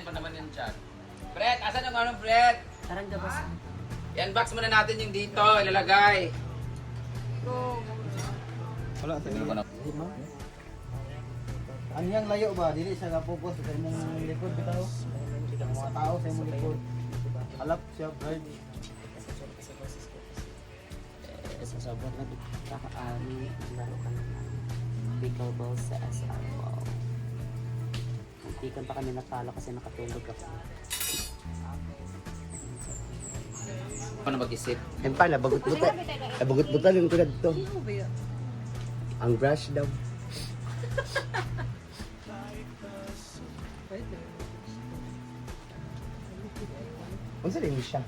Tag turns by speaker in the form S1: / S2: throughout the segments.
S1: Ayan pa naman yung chat. Brett, asan ang ano, Brett?
S2: Tarang gabas.
S1: I-unbox muna natin yung dito, ilalagay.
S3: Wala sa
S1: Ano ba na?
S3: Di ba? Ano yang layo ba? Dili siya ka-focus sa imong likod bitaw. Ang mga tao sa imong likod. Halap siya, Brad.
S2: Sa sobrang nagkakaari, laro ka na pickleball sa SM. Wow. Nantikan pa kami natalo kasi nakatulog ako.
S1: Ano mag-isip?
S4: Yan pala, bagot-butan. Bagot-butan yung tulad to. Ang brush daw. Ang saling mo siya.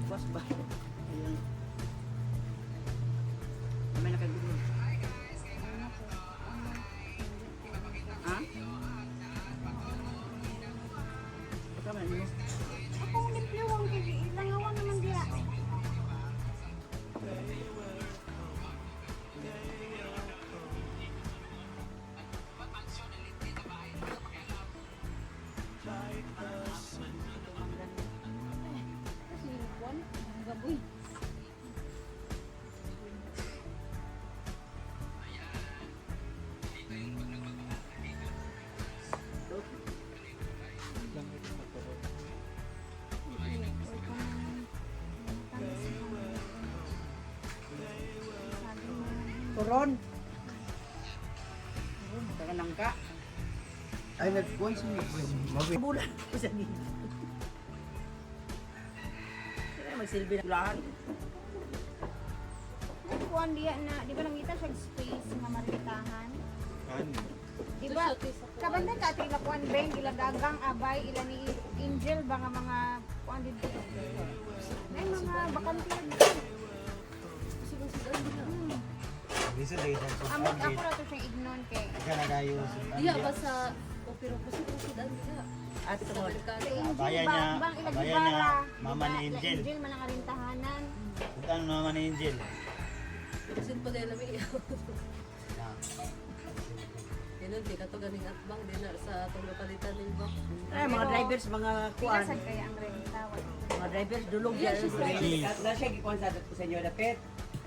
S2: Buwas ba? Ayun. May nakagulo. Ha? Ikaw man mo?
S5: Ako ang limpluwang kaya ilangawan naman diya. Gaboy.
S2: Turon. Taganang ka.
S3: Ay, nag-voice mo.
S2: Bulan ko sa dito. Kaya magsilbi na lahat.
S5: Ay, kuwan diya na, di ba nangita siya space nga maritahan? Di ba? Kabanda ka ito ila kuwan beng, ila dagang abay, ila ni Angel ba nga mga kuwan dito? Ay, mga bakante dito.
S3: Bisa lagi sa
S5: Amot ako na ito siyang ignon kay.
S3: Ika nagayo.
S6: Iya ba sa opero ko si President ka.
S2: At ito mo.
S5: Si
S6: Delikado.
S5: Angel
S3: Bayan
S5: ba?
S3: niya-
S5: Bang ila
S3: bayan
S5: gibara.
S3: niya, mama ni
S5: Ila
S3: Angel.
S5: Angel man ang arintahanan.
S3: Bukan naman ni Angel.
S6: Sin pa dela mi. Ganun di kato ganing atbang din na sa atong palitan ni ba.
S2: Ay, mga drivers, mga kuan.
S5: Bigasan kaya ang renta.
S2: Mga drivers, dulog
S6: Yeah,
S2: yan.
S6: she's
S3: Ready.
S4: Na siya gikuan sa senyor na pet.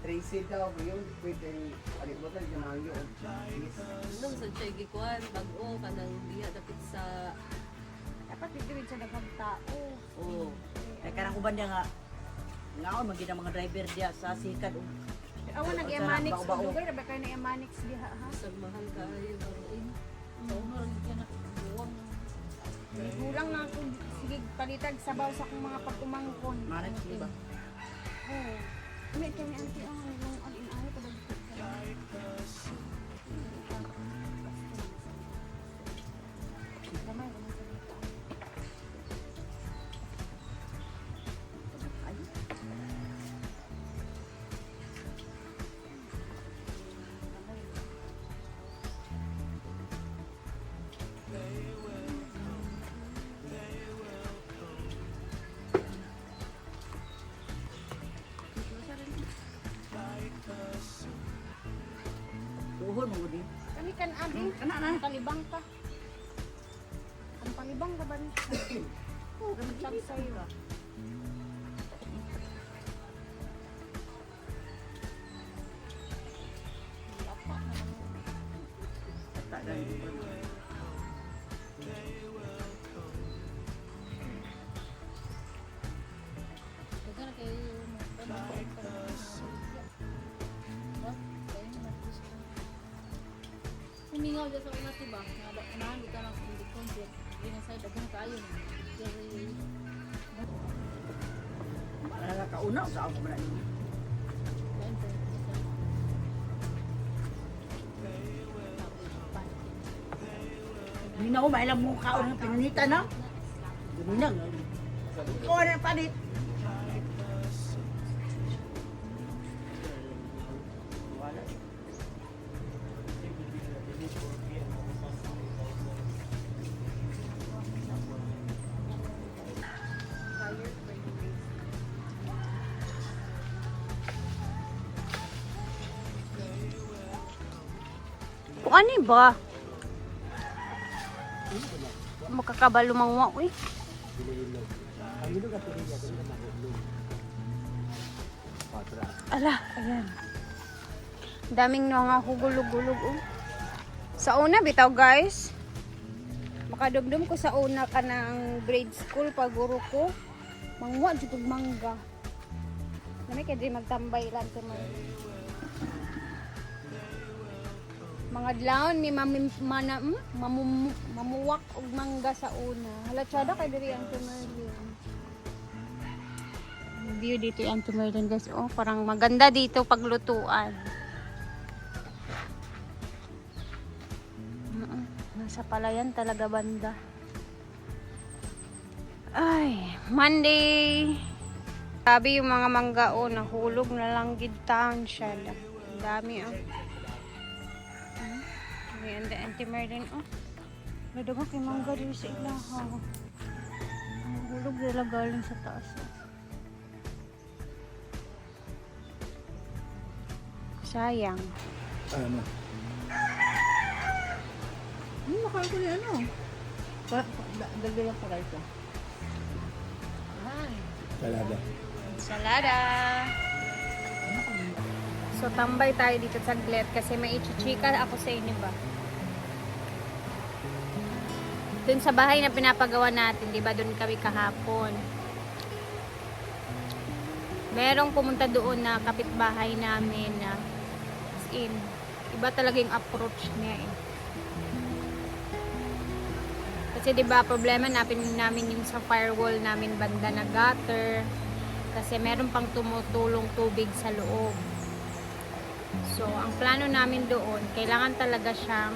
S4: Tracy daw, yun, pwede alimutan yung mga yun.
S6: Nung sa chay gikuan bag-o kanang diha dapit sa
S5: Dapat dito sa daghang tao.
S2: Oo. Ay, karang uban niya nga. Ngaon, magiging mga driver diya sa sikat.
S5: Awan nag-emanix ko lugar, dapat kayo na-emanix diha ha.
S6: sa mahal kaayo baruin. Sa umar di na buwang.
S5: Kulang nga kung sige palitag sabaw sa akong mga pag-umangkon.
S2: Manik, di ba?
S5: Oo. Ano ito ni auntie ang yung alin-ayo ko dagdag ka. Gamay ko na sa dito. Ay.
S2: Tuhon mo din.
S5: Kami kan abi.
S2: Kana na.
S5: Ang palibang ka. Ang palibang ka ba ni? Oo, kami sa'yo.
S2: Tagan di ba?
S6: Dagan na kayo mo. Humingaw dyan sa una tiba. Unahan di ka lang sa hindi content. Ginasay dagan kayo na. Pero
S2: Kauna, sa ako man ini. Hindi na ako mailang mong kaon ng pinunita na. Hindi na. Ikaw na panit.
S5: Kung ano ba? Makakabalo mangwa, uy.
S2: Ang ilog at ilog yan, ang mahulog. Patra.
S5: Ala, ayan. Daming mga hugulog-gulog, oh. Sa una, bitaw guys. Makadumdum ko sa una ka ng grade school, paguro ko. Mangwa, jutog mangga. Namay kaya di magtambay lang sa mga dlaon ni mamuwak og mangga sa una. Halatsada kay diri ang Merlin. View dito yung Merlin guys. Oh, parang maganda dito paglutuan. Nasa palayan talaga banda. Ay, Monday. Sabi yung mga mangga oh, nahulog na lang gid taon siya. Dami oh. Ayan, the anti-merlin. Oh, nadaga kay mangga dito sa ilaha. Hulog nila galing sa taas. Sayang.
S3: Ano?
S6: Makain ko ni ano? Dagdagan pa kayo ito.
S3: Salada.
S5: Salada. So, tambay tayo dito saglit kasi may ichichika ako sa inyo ba? Dun sa bahay na pinapagawa natin, di ba? Dun kami kahapon. Merong pumunta doon na kapitbahay namin na iba talaga yung approach niya eh. Kasi 'di ba problema namin yung sa firewall namin banda na gutter kasi meron pang tumutulong tubig sa loob. So, ang plano namin doon, kailangan talaga siyang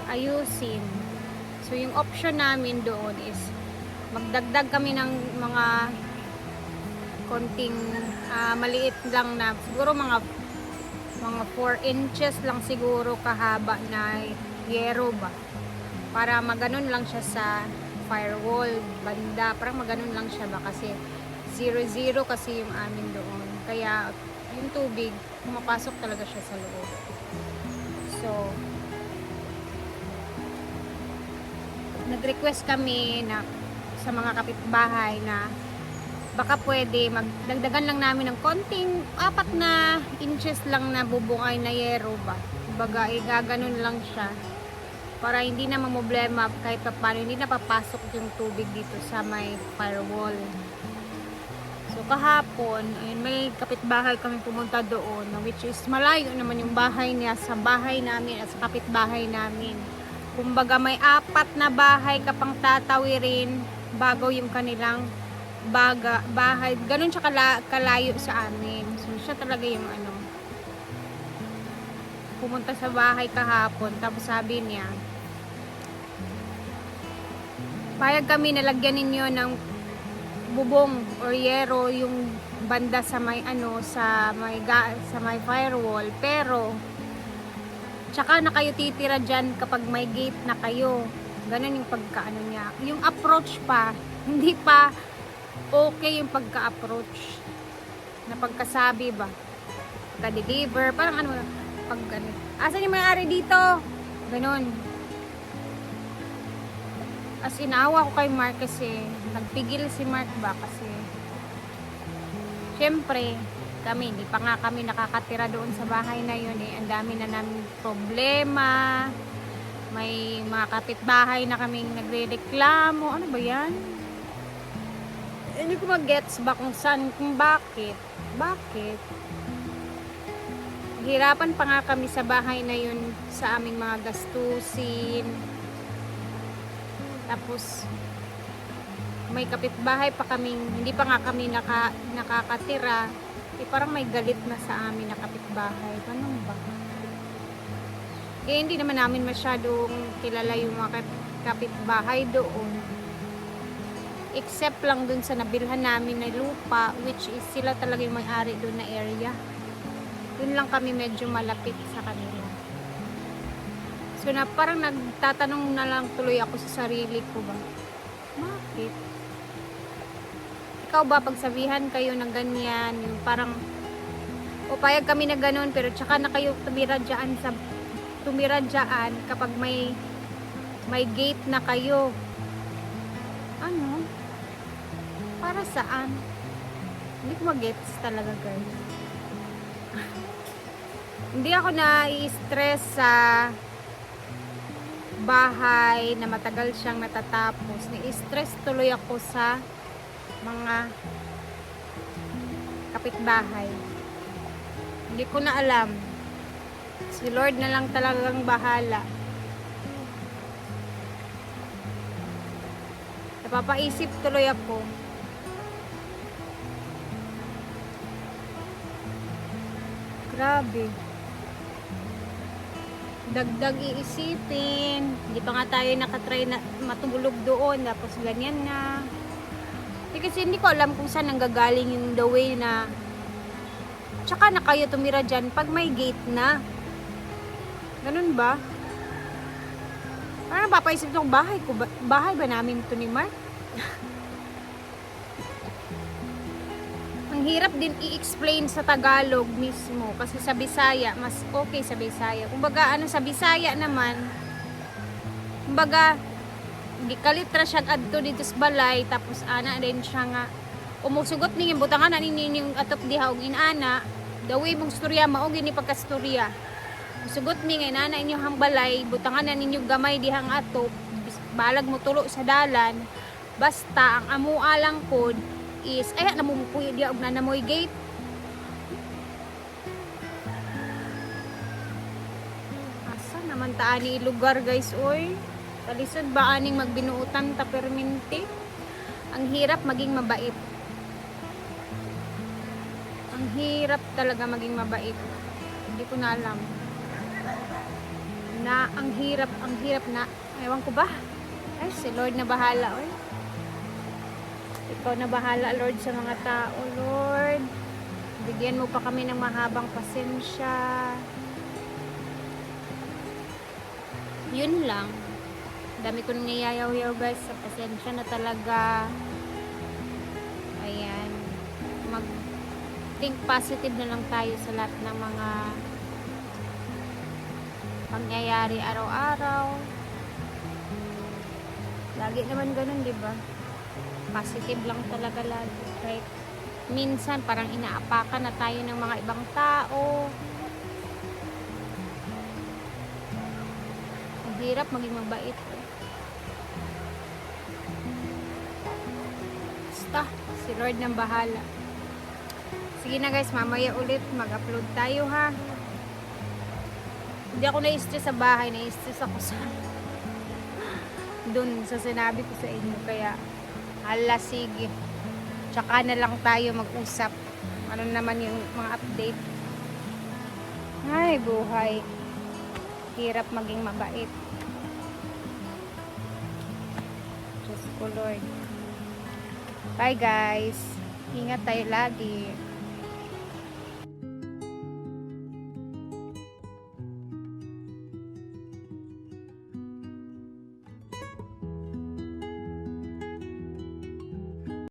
S5: ayusin. So, yung option namin doon is magdagdag kami ng mga konting maliit lang na siguro mga 4 inches lang siguro kahaba na yero ba. Para maganon lang siya sa firewall banda, parang maganon lang siya ba kasi 0-0 kasi yung amin doon, kaya yung tubig pumapasok talaga siya sa loob. So nag-request kami na sa mga kapitbahay na baka pwede magdagdagan lang namin ng konting 4 na inches lang na bubungay na yero ba, baga gaganon lang siya para hindi na mamblema kahit paano, hindi na papasok yung tubig dito sa may firewall. So kahapon, ayun, may kapitbahay kami pumunta doon, which is malayo naman yung bahay niya sa bahay namin at sa kapitbahay namin. Kumbaga may 4 na bahay ka pang tatawirin bago yung kanilang bahay. Ganun siya kalayo sa amin. So siya talaga yung pumunta sa bahay kahapon, tapos sabi niya payag kami nalagyan ninyo ng bubong or yero yung banda sa may sa may firewall, pero tsaka na kayo titira dyan kapag may gate na kayo. Ganun yung pagkaano niya. Yung approach pa, hindi pa okay yung pagka-approach na pagkasabi ba, pagka-deliver, parang pag asan yung may-ari dito? Ganun. As inawa ko kay Mark kasi nagpigil si Mark ba kasi syempre kami, hindi pa nga kami nakakatira doon sa bahay na yun eh. Ang dami na namin problema. May mga kapitbahay na kaming nagre-reklamo. Ano ba yan? Hindi ko mag-gets ba kung saan, kung bakit. Bakit? Hirapan pa nga kami sa bahay na yun sa aming mga gastusin. Tapos may kapitbahay pa kaming, hindi pa nga kami nakakatira. Parang may galit na sa amin na kapitbahay. Ganun ba? Hindi naman namin masyadong kilala yung mga kapitbahay doon. Except lang dun sa nabilhan namin na lupa, which is sila talaga yung may-ari doon na area. Dun lang kami medyo malapit sa kanila. So na parang nagtatanong na lang tuloy ako sa sarili ko ba, bakit? Ikaw ba pagsabihan kayo ng ganyan, yung parang O payag kami na ganun, pero tsaka na kayo tumira dyan kapag may gate na kayo. Ano? Para saan? Hindi ko mag-gets talaga, guys. Hindi ako na-i-stress sa bahay na matagal siyang natatapos. Ni-stress tuloy ako sa mga kapitbahay. Hindi ko na alam. Si Lord na lang talagang bahala. Napapaisip tuloy ako. Grabe. Dagdag iisipin. Hindi pa nga tayo nakatry na matulog doon. Tapos ganyan na. Kasi hindi ko alam kung saan nanggagaling yung the way na tsaka na kayo tumira dyan pag may gate na. Ganun ba? Parang napapaisip ko, bahay ba namin ito ni Mark? Ang hirap din i-explain sa Tagalog mismo kasi sa Bisaya, mas okay sa Bisaya. Kumbaga, sa Bisaya naman, kumbaga, gikalitra siya adto dito sa balay, tapos ana din siya nga, umusugot niyong butangan na ninyong atop diha og inana, the way mong storya, maugin ni pagkastorya. Sugot ni nga inana inyo hang balay, butangan na ninyo gamay dihang atop, balag mo tulo sa dalan, basta ang amua lang pod is, ay namumukuyo diha og nanamoy gate. Asa naman taani lugar guys, oy? Talisod ba aning magbinuutan ta perminti? Ang hirap maging mabait. Ang hirap talaga maging mabait. Hindi ko na alam. Ang hirap na, ewan ko ba? Ay, si Lord na bahala, oy. Ikaw na bahala, Lord, sa mga tao, Lord. Bigyan mo pa kami ng mahabang pasensya. Yun lang. Dami ko nang niyayaw-yaw, guys, sa pasensya na talaga. Ayan. Think positive na lang tayo sa lahat ng mga pangyayari araw-araw. Lagi naman ganun, di ba? Positive lang talaga lagi. Right? Minsan parang inaapakan na tayo ng mga ibang tao. Ang hirap maging mabait. Basta, si Lord nang bahala. Sige na guys, mamaya ulit mag-upload tayo ha. Hindi ako na-stress sa bahay, na-stress ako sa dun sa sinabi ko sa inyo. Kaya, hala sige. Tsaka na lang tayo mag-usap. Ano naman yung mga update. Ay, buhay. Hirap maging mabait. Diyos ko Lord. Bye guys. Ingat tayo lagi.